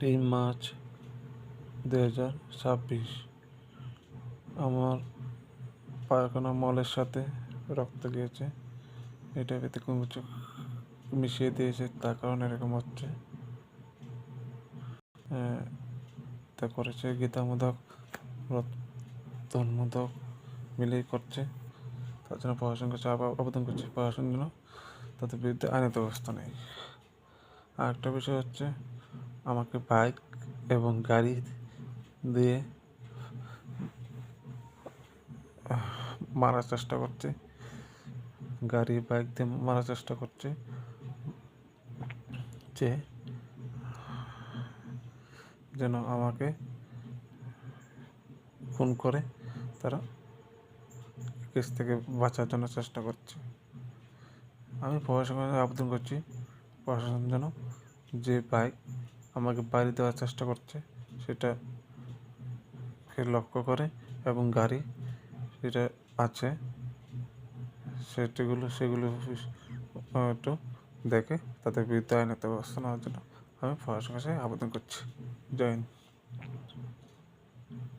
3 March 2026 আমার পায়খানা মলের সাথে রক্ত গিয়েছে। এটা এতে কোনো কিছু মিশিয়ে দিয়েছে, তার কারণে এরকম হচ্ছে। তা করেছে গীতামোদক, রতনমোদক মিলেই করছে। তার জন্য প্রশাসনকে চাপ আবেদন করছে, প্রশাসন যেন তাদের বিরুদ্ধে আইনত ব্যবস্থা নেয়। আর একটা বিষয় হচ্ছে, আমাকে বাইক এবং গাড়ি দিয়ে মারার চেষ্টা করছে, গাড়ি বাইক দিয়ে মারার চেষ্টা করছে, যে যেন আমাকে খুন করে তারা কেস থেকে বাঁচার জন্য চেষ্টা করছে। আমি প্রশাসনের আবেদন করছি, প্রশাসন যেন যে বাইক আমাকে বাড়ি দেওয়ার চেষ্টা করছে সেটাকে লক্ষ্য করে, এবং গাড়ি যেটা আছে সেগুলো একটু দেখে তাদের বিরুদ্ধে আইনত ব্যবস্থা নেওয়ার জন্য আমি প্রশাসনের কাছে আবেদন করছি। জয় হিন্দ।